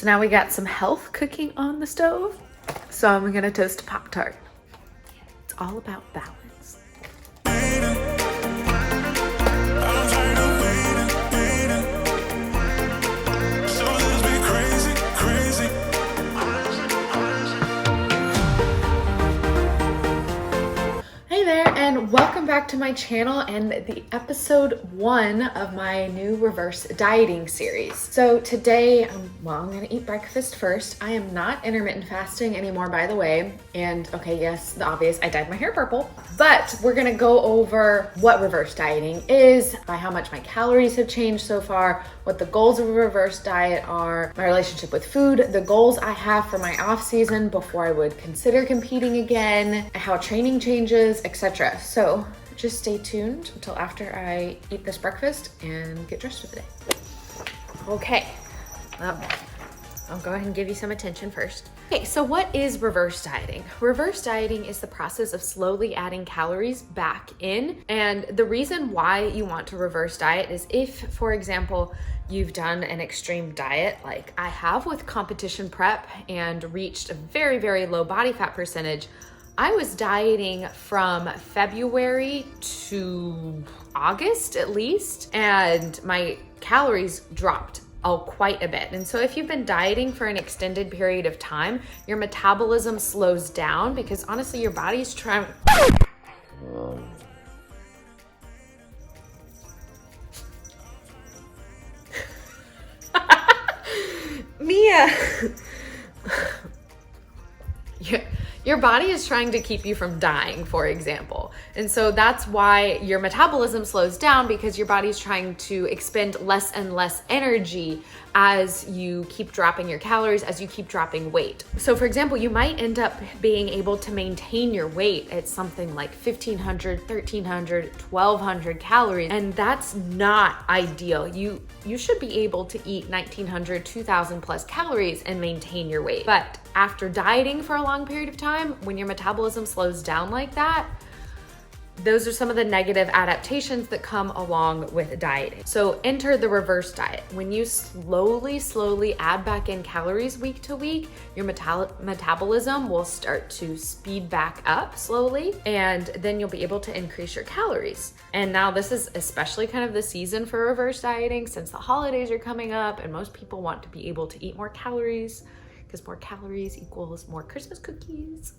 So now we got some health cooking on the stove. So I'm gonna toast a Pop-Tart. It's all about balance. Hey there, and welcome back to my channel and the episode 1 of my new reverse dieting series. So today, I'm gonna eat breakfast first. I am not intermittent fasting anymore, by the way. And okay, yes, the obvious, I dyed my hair purple. But we're gonna go over what reverse dieting is, by how much my calories have changed so far, what the goals of a reverse diet are, my relationship with food, the goals I have for my off season before I would consider competing again, how training changes, etc. So just stay tuned until after I eat this breakfast and get dressed for the day. Okay, I'll go ahead and give you some attention first. Okay, so what is reverse dieting? Reverse dieting is the process of slowly adding calories back in. And the reason why you want to reverse diet is if, for example, you've done an extreme diet like I have with competition prep and reached a very, very low body fat percentage. I was dieting from February to August at least, and my calories dropped quite a bit. And so if you've been dieting for an extended period of time, your metabolism slows down because honestly, your body's trying. Mia! Your body is trying to keep you from dying, for example. And so that's why your metabolism slows down, because your body's trying to expend less and less energy as you keep dropping your calories, as you keep dropping weight. So for example, you might end up being able to maintain your weight at something like 1,500, 1,300, 1,200 calories. And that's not ideal. You should be able to eat 1,900, 2,000 plus calories and maintain your weight. But after dieting for a long period of time, when your metabolism slows down like that, those are some of the negative adaptations that come along with dieting. So enter the reverse diet. When you slowly add back in calories week to week, your metabolism will start to speed back up slowly, and then you'll be able to increase your calories. And now this is especially kind of the season for reverse dieting since the holidays are coming up and most people want to be able to eat more calories, because more calories equals more Christmas cookies.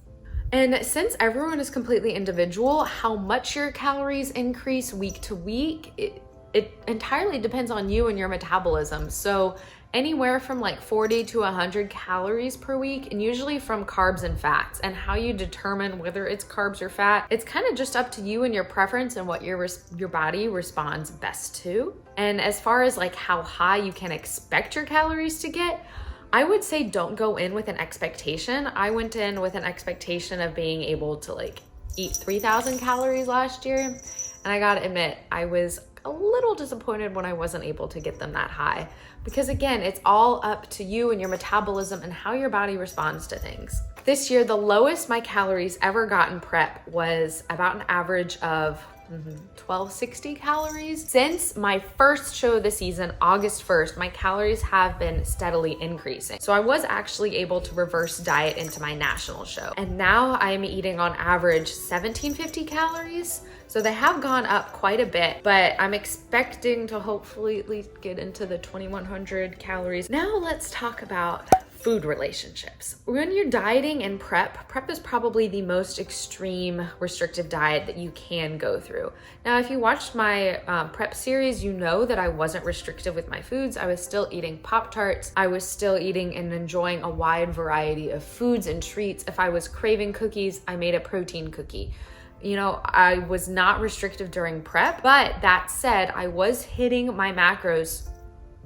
And since everyone is completely individual, how much your calories increase week to week, it entirely depends on you and your metabolism. So anywhere from like 40 to 100 calories per week, and usually from carbs and fats. And how you determine whether it's carbs or fat, it's kind of just up to you and your preference and what your body responds best to. And as far as like how high you can expect your calories to get, I would say don't go in with an expectation. I went in with an expectation of being able to like eat 3,000 calories last year. And I gotta admit, I was a little disappointed when I wasn't able to get them that high. Because again, it's all up to you and your metabolism and how your body responds to things. This year, the lowest my calories ever got in prep was about an average of 1,260 calories. Since my first show of the season, August 1st, my calories have been steadily increasing. So I was actually able to reverse diet into my national show. And now I'm eating on average 1,750 calories. So they have gone up quite a bit, but I'm expecting to hopefully at least get into the 2,100 calories. Now let's talk about food relationships. When you're dieting in prep is probably the most extreme restrictive diet that you can go through. Now, if you watched my prep series, you know that I wasn't restrictive with my foods. I was still eating Pop-Tarts. I was still eating and enjoying a wide variety of foods and treats. If I was craving cookies, I made a protein cookie. You know, I was not restrictive during prep, but that said, I was hitting my macros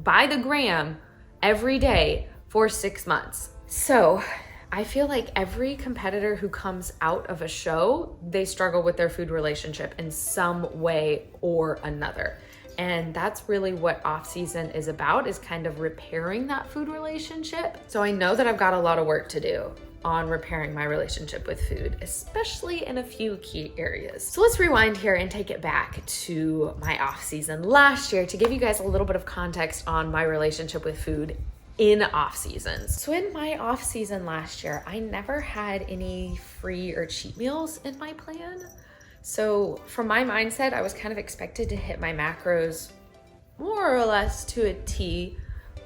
by the gram every day for 6 months. So I feel like every competitor who comes out of a show, they struggle with their food relationship in some way or another. And that's really what off season is about, is kind of repairing that food relationship. So I know that I've got a lot of work to do on repairing my relationship with food, especially in a few key areas. So let's rewind here and take it back to my off season last year to give you guys a little bit of context on my relationship with food in off seasons. So in my off season last year, I never had any free or cheat meals in my plan. So from my mindset, I was kind of expected to hit my macros more or less to a T,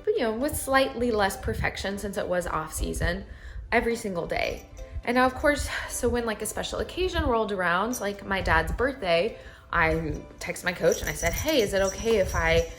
but with slightly less perfection since it was off season every single day. And now of course, so when like a special occasion rolled around, like my dad's birthday, I texted my coach and I said, hey, is it okay if I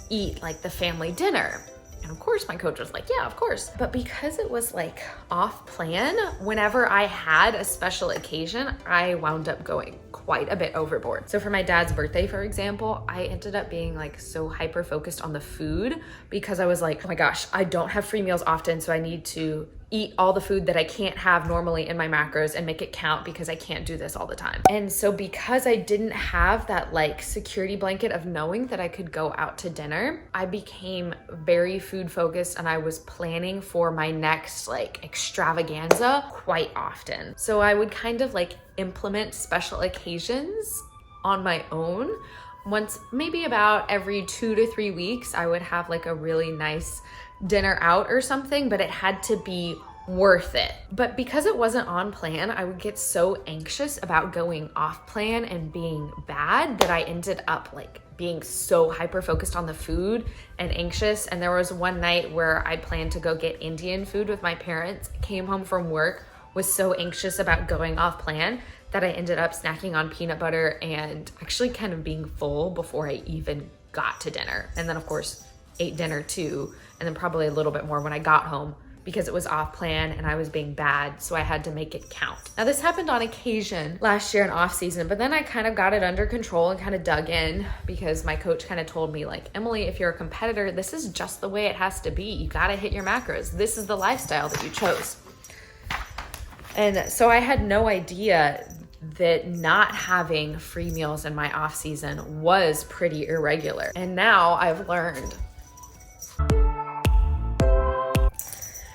eat like the family dinner? And of course my coach was like, yeah, of course. But because it was like off plan, whenever I had a special occasion, I wound up going quite a bit overboard. So for my dad's birthday, for example, I ended up being like so hyper focused on the food because I was like, oh my gosh, I don't have free meals often, so I need to eat all the food that I can't have normally in my macros and make it count because I can't do this all the time. And so because I didn't have that like security blanket of knowing that I could go out to dinner, I became very food focused and I was planning for my next like extravaganza quite often. So I would kind of like implement special occasions on my own. Once, maybe about every 2 to 3 weeks, I would have like a really nice dinner out or something, but it had to be worth it. But because it wasn't on plan, I would get so anxious about going off plan and being bad that I ended up like being so hyper focused on the food and anxious. And there was one night where I planned to go get Indian food with my parents, came home from work, was so anxious about going off plan that I ended up snacking on peanut butter and actually kind of being full before I even got to dinner. And then of course ate dinner too, and then probably a little bit more when I got home because it was off plan and I was being bad, so I had to make it count. Now this happened on occasion last year in off season, but then I kind of got it under control and kind of dug in because my coach kind of told me like, Emily, if you're a competitor, this is just the way it has to be. You gotta hit your macros. This is the lifestyle that you chose. And so I had no idea that not having free meals in my off season was pretty irregular. And now I've learned.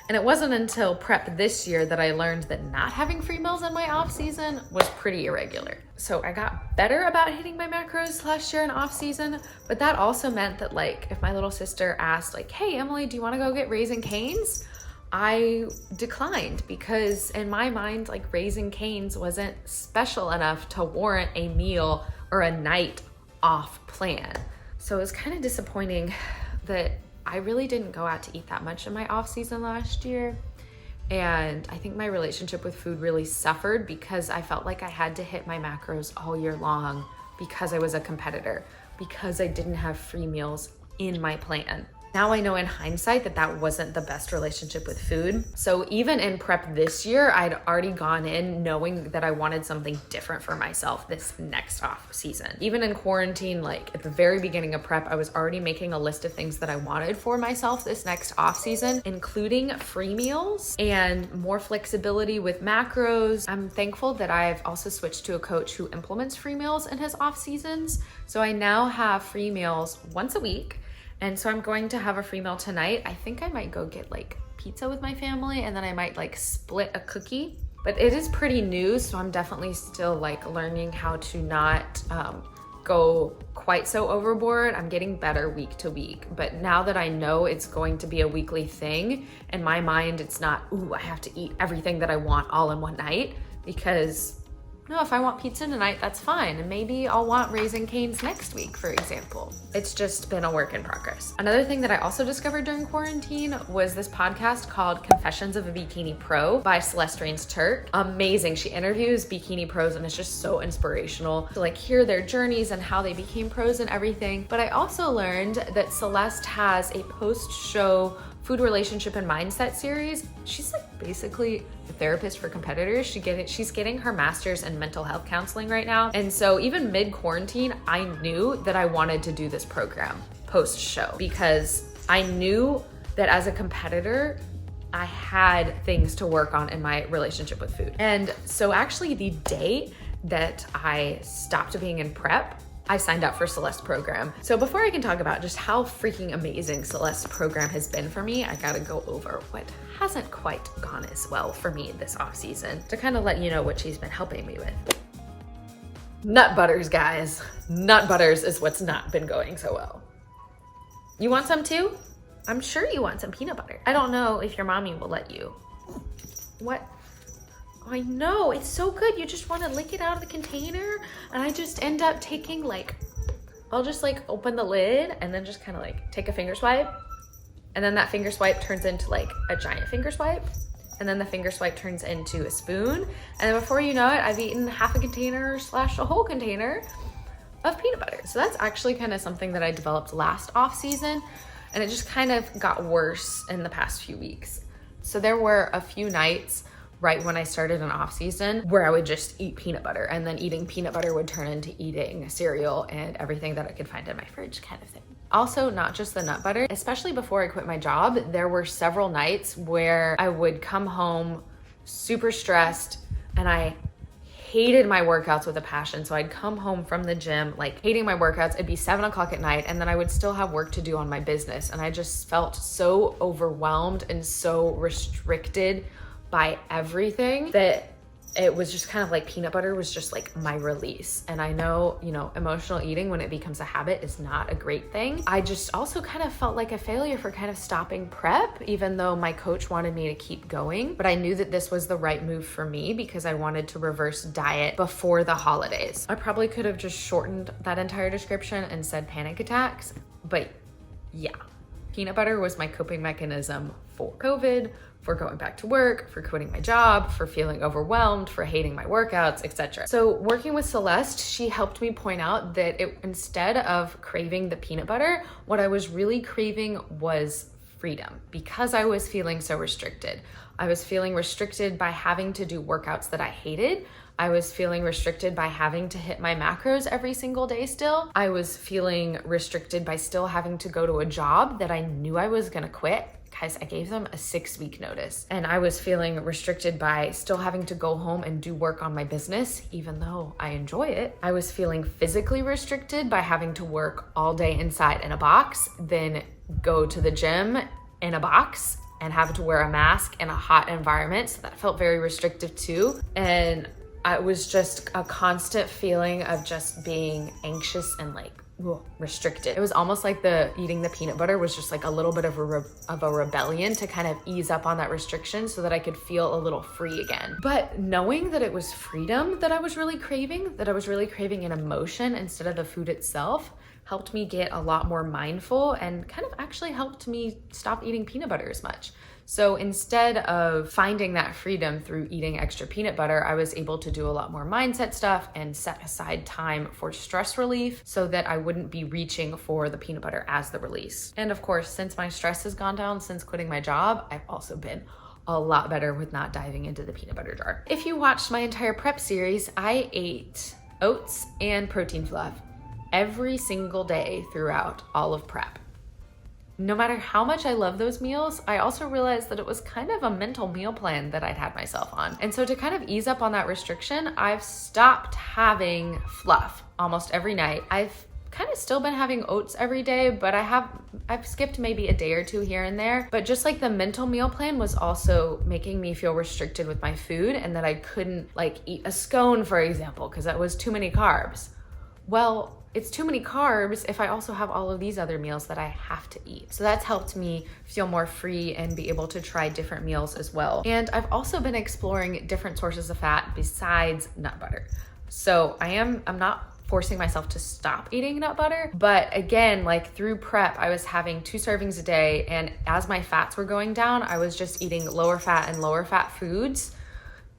And it wasn't until prep this year that I learned that not having free meals in my off season was pretty irregular. So I got better about hitting my macros last year in off season, but that also meant that like if my little sister asked like, hey Emily, do you want to go get Raising Cane's? I declined because in my mind, like Raising Cane's wasn't special enough to warrant a meal or a night off plan. So it was kind of disappointing that I really didn't go out to eat that much in my off season last year. And I think my relationship with food really suffered because I felt like I had to hit my macros all year long because I was a competitor, because I didn't have free meals in my plan. Now I know in hindsight that that wasn't the best relationship with food. So even in prep this year, I'd already gone in knowing that I wanted something different for myself this next off season. Even in quarantine, like at the very beginning of prep, I was already making a list of things that I wanted for myself this next off season, including free meals and more flexibility with macros. I'm thankful that I've also switched to a coach who implements free meals in his off seasons. So I now have free meals once a week. And so I'm going to have a free meal tonight. I think I might go get like pizza with my family and then I might like split a cookie. But it is pretty new, so I'm definitely still like learning how to not go quite so overboard. I'm getting better week to week. But now that I know it's going to be a weekly thing, in my mind it's not, ooh, I have to eat everything that I want all in one night, because no, if I want pizza tonight, that's fine. And maybe I'll want Raising Cane's next week, for example. It's just been a work in progress. Another thing that I also discovered during quarantine was this podcast called Confessions of a Bikini Pro by Celeste Rains-Turk. Amazing. She interviews bikini pros and it's just so inspirational to like hear their journeys and how they became pros and everything. But I also learned that Celeste has a post-show food relationship and mindset series. She's like basically a therapist for competitors. She's getting her master's in mental health counseling right now. And so even mid-quarantine, I knew that I wanted to do this program post-show because I knew that as a competitor, I had things to work on in my relationship with food. And so actually the day that I stopped being in prep, I signed up for Celeste's program. So before I can talk about just how freaking amazing Celeste's program has been for me, I gotta go over what hasn't quite gone as well for me this off season to kind of let you know what she's been helping me with. Nut butters, guys. Nut butters is what's not been going so well. You want some too? I'm sure you want some peanut butter. I don't know if your mommy will let you. What? I know, it's so good. You just want to lick it out of the container, and I just end up taking like, I'll just like open the lid and then just kind of like take a finger swipe, and then that finger swipe turns into like a giant finger swipe, and then the finger swipe turns into a spoon, and then before you know it, I've eaten half a container / a whole container of peanut butter. So that's actually kind of something that I developed last off season, and it just kind of got worse in the past few weeks. So there were a few nights right when I started an off season where I would just eat peanut butter, and then eating peanut butter would turn into eating cereal and everything that I could find in my fridge kind of thing. Also, not just the nut butter, especially before I quit my job, there were several nights where I would come home super stressed and I hated my workouts with a passion. So I'd come home from the gym, like hating my workouts. It'd be 7 o'clock at night, and then I would still have work to do on my business. And I just felt so overwhelmed and so restricted by everything that it was just kind of like peanut butter was just like my release. And I know, you know, emotional eating when it becomes a habit is not a great thing. I just also kind of felt like a failure for kind of stopping prep, even though my coach wanted me to keep going. But I knew that this was the right move for me because I wanted to reverse diet before the holidays. I probably could have just shortened that entire description and said panic attacks, but yeah. Peanut butter was my coping mechanism for COVID, for going back to work, for quitting my job, for feeling overwhelmed, for hating my workouts, etc. So working with Celeste, she helped me point out that instead of craving the peanut butter, what I was really craving was freedom, because I was feeling so restricted. I was feeling restricted by having to do workouts that I hated. I was feeling restricted by having to hit my macros every single day still. I was feeling restricted by still having to go to a job that I knew I was gonna quit. Guys, I gave them a 6-week notice. And I was feeling restricted by still having to go home and do work on my business, even though I enjoy it. I was feeling physically restricted by having to work all day inside in a box, then go to the gym in a box and have to wear a mask in a hot environment. So that felt very restrictive too. And it was just a constant feeling of just being anxious and like restricted. It was almost like eating the peanut butter was just like a little bit of a rebellion to kind of ease up on that restriction so that I could feel a little free again. But knowing that it was freedom that I was really craving, an emotion instead of the food itself, helped me get a lot more mindful and kind of actually helped me stop eating peanut butter as much. So instead of finding that freedom through eating extra peanut butter, I was able to do a lot more mindset stuff and set aside time for stress relief so that I wouldn't be reaching for the peanut butter as the release. And of course, since my stress has gone down since quitting my job, I've also been a lot better with not diving into the peanut butter jar. If you watched my entire prep series, I ate oats and protein fluff every single day throughout all of prep. No matter how much I love those meals, I also realized that it was kind of a mental meal plan that I'd had myself on. And so to kind of ease up on that restriction, I've stopped having fluff almost every night. I've kind of still been having oats every day, but I've skipped maybe a day or two here and there. But just like the mental meal plan was also making me feel restricted with my food and that I couldn't like eat a scone, for example, because that was too many carbs. Well, it's too many carbs if I also have all of these other meals that I have to eat. So that's helped me feel more free and be able to try different meals as well. And I've also been exploring different sources of fat besides nut butter. So I'm not forcing myself to stop eating nut butter, but again, like through prep, I was having 2 servings a day, and as my fats were going down, I was just eating lower fat foods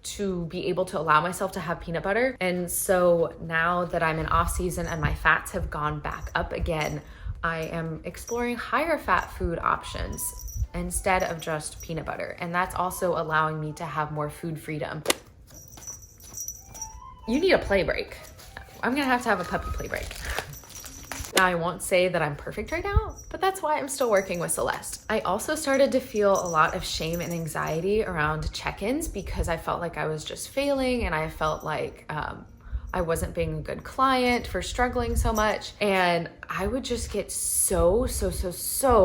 to be able to allow myself to have peanut butter. And so now that I'm in off season and my fats have gone back up again, I am exploring higher fat food options instead of just peanut butter. And that's also allowing me to have more food freedom. You need a play break. I'm gonna have a puppy play break. Now, I won't say that I'm perfect right now, but that's why I'm still working with Celeste. I also started to feel a lot of shame and anxiety around check-ins because I felt like I was just failing, and I felt like I wasn't being a good client for struggling so much. And I would just get so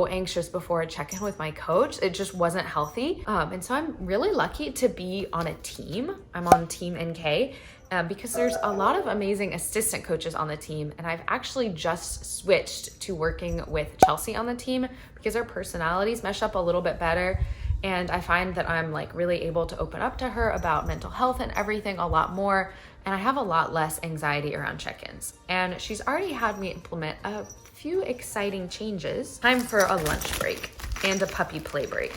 anxious before a check-in with my coach. It just wasn't healthy. And so I'm really lucky to be on a team. I'm on Team NK. because there's a lot of amazing assistant coaches on the team. And I've actually just switched to working with Chelsea on the team because our personalities mesh up a little bit better. And I find that I'm like really able to open up to her about mental health and everything a lot more. And I have a lot less anxiety around check-ins. And she's already had me implement a few exciting changes. Time for a lunch break and a puppy play break.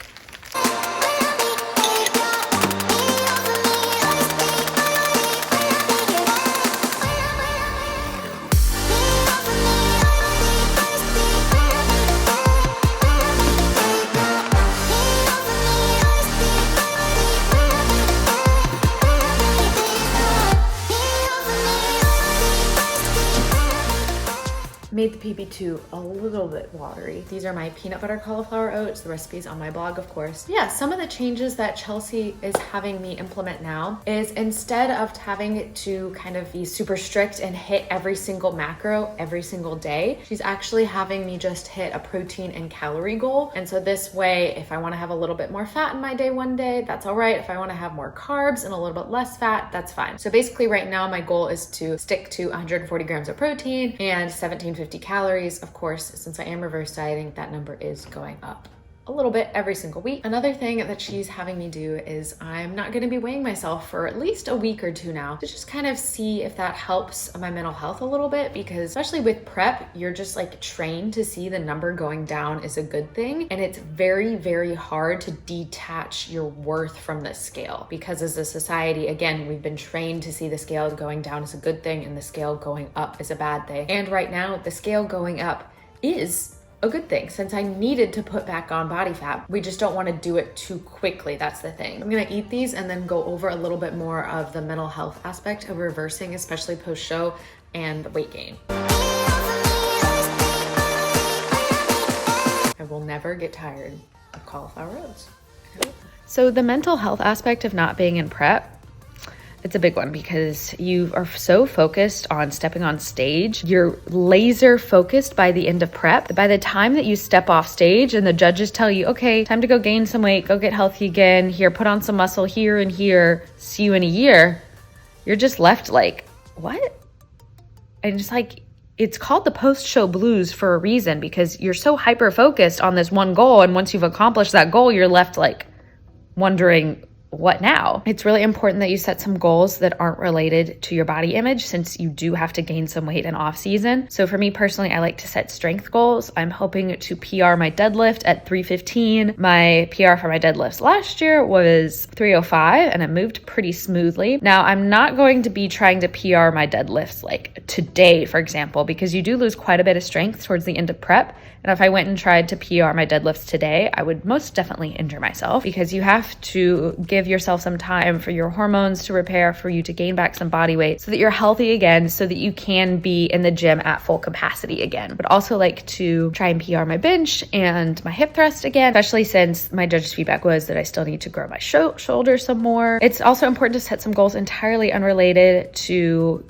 Made the PB2 a little bit watery. These are my peanut butter cauliflower oats. The recipe's on my blog, of course. Yeah, some of the changes that Chelsea is having me implement now is instead of having to kind of be super strict and hit every single macro every single day, she's actually having me just hit a protein and calorie goal. And so this way, if I want to have a little bit more fat in my day one day, that's all right. If I want to have more carbs and a little bit less fat, that's fine. So basically right now, my goal is to stick to 140 grams of protein and 1750 calories. Of course, since I am reverse dieting, that number is going up a little bit every single week. Another thing that she's having me do is I'm not going to be weighing myself for at least a week or two now to just kind of see if that helps my mental health a little bit, because especially with prep, you're just like trained to see the number going down is a good thing. And it's very, very hard to detach your worth from the scale, because as a society, again, we've been trained to see the scale going down is a good thing and the scale going up is a bad thing. And right now, the scale going up is a good thing since I needed to put back on body fat. We just don't want to do it too quickly. That's the thing. I'm going to eat these and then go over a little bit more of the mental health aspect of reversing, especially post-show and weight gain. I will never get tired of cauliflower oats. So the mental health aspect of not being in prep, it's a big one because you are so focused on stepping on stage. You're laser focused by the end of prep. By the time that you step off stage and the judges tell you, okay, time to go gain some weight, go get healthy again, here, put on some muscle here and here, see you in a year, you're just left like, what? And it's like, it's called the post-show blues for a reason, because you're so hyper-focused on this one goal. And once you've accomplished that goal, you're left like wondering, what now? It's really important that you set some goals that aren't related to your body image, since you do have to gain some weight in off season. So for me personally, I like to set strength goals. I'm hoping to PR my deadlift at 315. My PR for my deadlifts last year was 305 and it moved pretty smoothly. Now I'm not going to be trying to PR my deadlifts like today, for example, because you do lose quite a bit of strength towards the end of prep. And if I went and tried to PR my deadlifts today, I would most definitely injure myself, because you have to give yourself some time for your hormones to repair, for you to gain back some body weight so that you're healthy again, so that you can be in the gym at full capacity again. But also like to try and PR my bench and my hip thrust again, especially since my judge's feedback was that I still need to grow my shoulder some more. It's also important to set some goals entirely unrelated to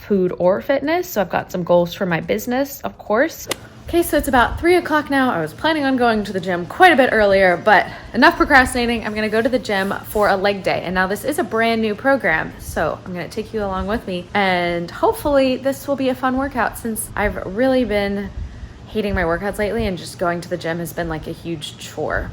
food or fitness. So I've got some goals for my business, of course. Okay, so it's about 3 o'clock now. I was planning on going to the gym quite a bit earlier, but enough procrastinating. I'm gonna go to the gym for a leg day. And now this is a brand new program, so I'm gonna take you along with me. And hopefully this will be a fun workout, since I've really been hating my workouts lately and just going to the gym has been like a huge chore.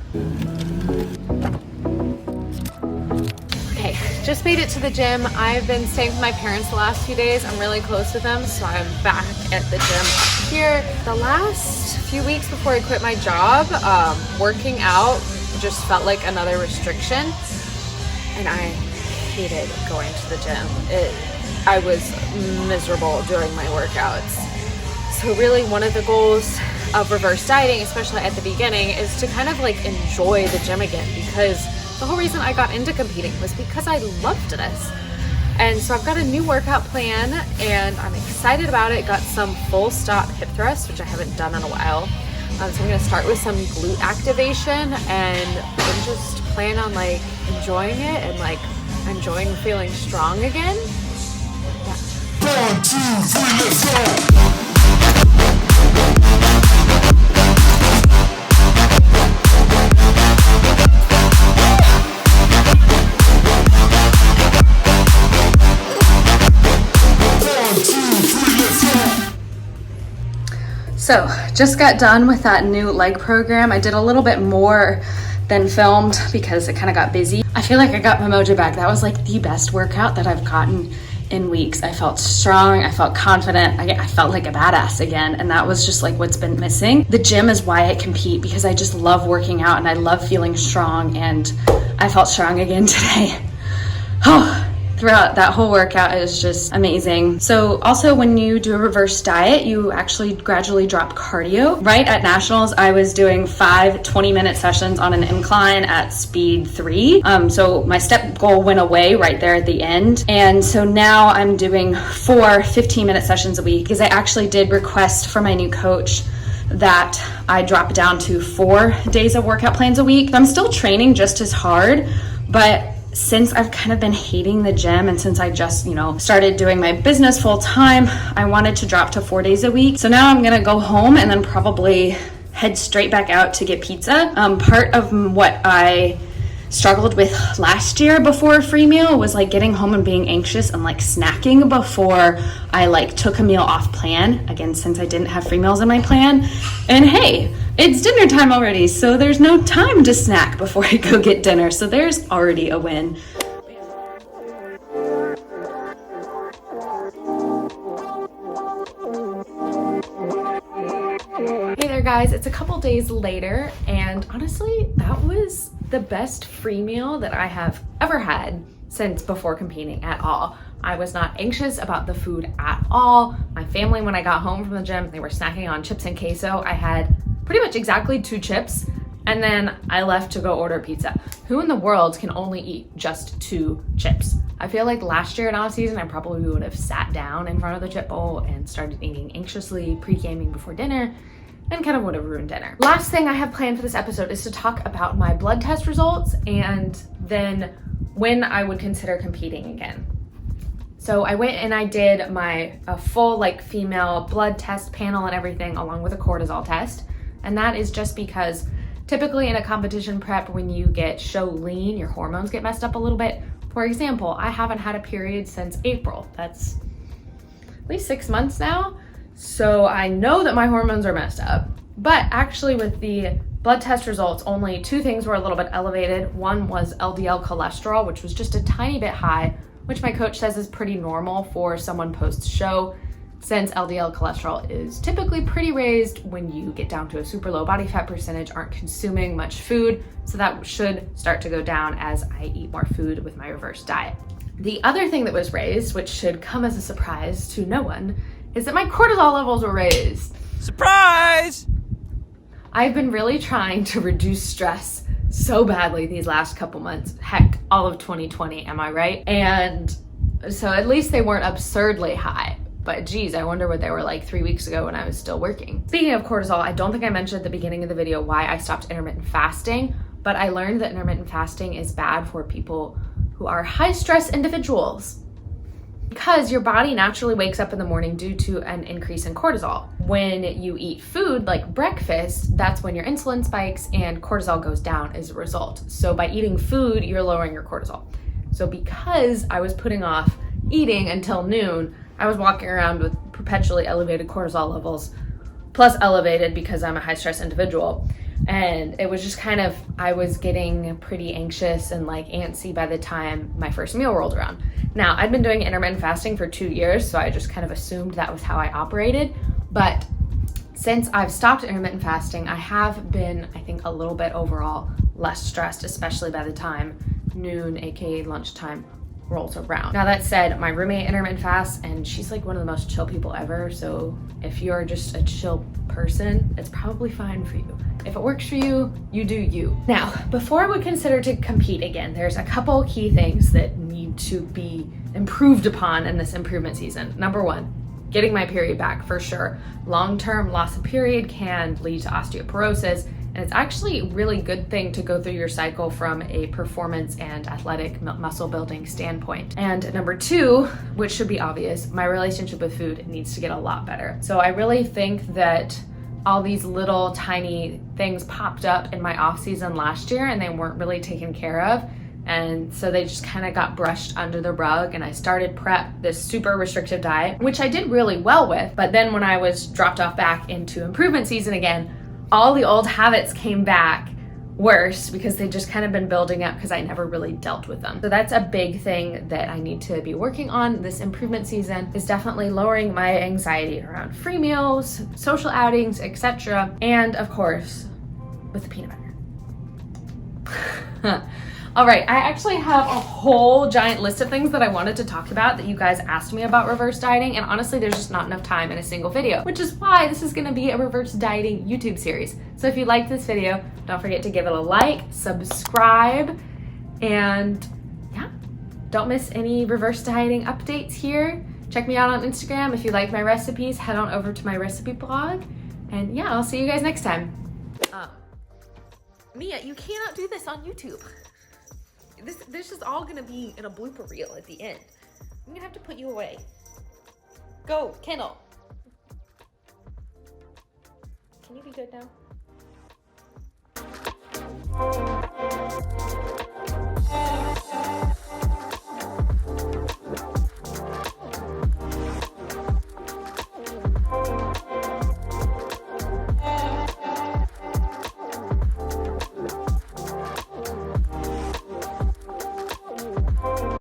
Okay, just made it to the gym. I've been staying with my parents the last few days. I'm really close with them, so I'm back at the gym here. The last few weeks before I quit my job, working out just felt like another restriction, and I hated going to the gym. I was miserable doing my workouts. So really one of the goals of reverse dieting, especially at the beginning, is to kind of like enjoy the gym again, because the whole reason I got into competing was because I loved this. And so I've got a new workout plan and I'm excited about it. Got some full stop hip thrusts, which I haven't done in a while. So I'm gonna start with some glute activation and just plan on like enjoying it and like enjoying feeling strong again. Yeah. 1, 2, 3, let's go! So just got done with that new leg program. I did a little bit more than filmed because it kind of got busy. I feel like I got my mojo back. That was like the best workout that I've gotten in weeks. I felt strong, I felt confident, I felt like a badass again, and that was just like what's been missing. The gym is why I compete, because I just love working out and I love feeling strong, and I felt strong again today. Oh, throughout that whole workout is just amazing. So also when you do a reverse diet, you actually gradually drop cardio. Right at nationals, I was doing 5 20-minute sessions on an incline at speed 3. So my step goal went away right there at the end. And so now I'm doing 4 15-minute sessions a week, because I actually did request from my new coach that I drop down to 4 days of workout plans a week. I'm still training just as hard, but since I've kind of been hating the gym, and since I just, started doing my business full time, I wanted to drop to 4 days a week. So now I'm gonna go home and then probably head straight back out to get pizza. Part of what I struggled with last year before a free meal was like getting home and being anxious and like snacking before I like took a meal off plan, again, since I didn't have free meals in my plan. And hey, it's dinner time already, so there's no time to snack before I go get dinner, so there's already a win. Hey there guys, it's a couple days later, and honestly, that was the best free meal that I have ever had since before competing at all. I was not anxious about the food at all. My family, when I got home from the gym, they were snacking on chips and queso. I had pretty much exactly 2 chips, and then I left to go order pizza. Who in the world can only eat just 2 chips? I feel like last year in off season, I probably would have sat down in front of the chip bowl and started eating anxiously pre-gaming before dinner, and kind of would have ruined dinner. Last thing I have planned for this episode is to talk about my blood test results and then when I would consider competing again. So I went and I did my full female blood test panel and everything, along with a cortisol test. And that is just because typically in a competition prep, when you get show lean, your hormones get messed up a little bit. For example, I haven't had a period since April. That's at least 6 months now. So I know that my hormones are messed up. But actually with the blood test results, only 2 things were a little bit elevated. One was LDL cholesterol, which was just a tiny bit high, which my coach says is pretty normal for someone post-show, since LDL cholesterol is typically pretty raised when you get down to a super low body fat percentage, aren't consuming much food. So that should start to go down as I eat more food with my reverse diet. The other thing that was raised, which should come as a surprise to no one, is that my cortisol levels were raised. Surprise! I've been really trying to reduce stress so badly these last couple months. Heck, all of 2020, am I right? And so at least they weren't absurdly high. But geez, I wonder what they were like 3 weeks ago when I was still working. Speaking of cortisol, I don't think I mentioned at the beginning of the video why I stopped intermittent fasting, but I learned that intermittent fasting is bad for people who are high stress individuals, because your body naturally wakes up in the morning due to an increase in cortisol. When you eat food like breakfast, that's when your insulin spikes and cortisol goes down as a result. So by eating food, you're lowering your cortisol. So because I was putting off eating until noon, I was walking around with perpetually elevated cortisol levels, plus elevated because I'm a high stress individual. And it was just I was getting pretty anxious and antsy by the time my first meal rolled around. Now, I'd been doing intermittent fasting for 2 years, so I just kind of assumed that was how I operated. But since I've stopped intermittent fasting, I have been, I think, a little bit overall less stressed, especially by the time noon, aka lunchtime, rolls around. Now that said, my roommate intermittent fasts, and she's one of the most chill people ever. So if you're just a chill person, it's probably fine for you. If it works for you, you do you. Now, before I would consider to compete again, there's a couple key things that need to be improved upon in this improvement season. Number 1, getting my period back for sure. Long-term loss of period can lead to osteoporosis, and it's actually a really good thing to go through your cycle from a performance and athletic muscle building standpoint. And number 2, which should be obvious, my relationship with food needs to get a lot better. So I really think that all these little tiny things popped up in my off season last year and they weren't really taken care of. And so they just kind of got brushed under the rug, and I started prep, this super restrictive diet, which I did really well with. But then when I was dropped off back into improvement season again, all the old habits came back worse because they've just kind of been building up because I never really dealt with them. So that's a big thing that I need to be working on this improvement season, is definitely lowering my anxiety around free meals, social outings, etc. And of course, with the peanut butter. All right, I actually have a whole giant list of things that I wanted to talk about that you guys asked me about reverse dieting, and honestly, there's just not enough time in a single video, which is why this is gonna be a reverse dieting YouTube series. So if you liked this video, don't forget to give it a like, subscribe, and yeah, don't miss any reverse dieting updates here. Check me out on Instagram. If you like my recipes, head on over to my recipe blog, and yeah, I'll see you guys next time. Mia, you cannot do this on YouTube. This is all gonna be in a blooper reel at the end. I'm gonna have to put you away. Go, Kendall. Can you be good now?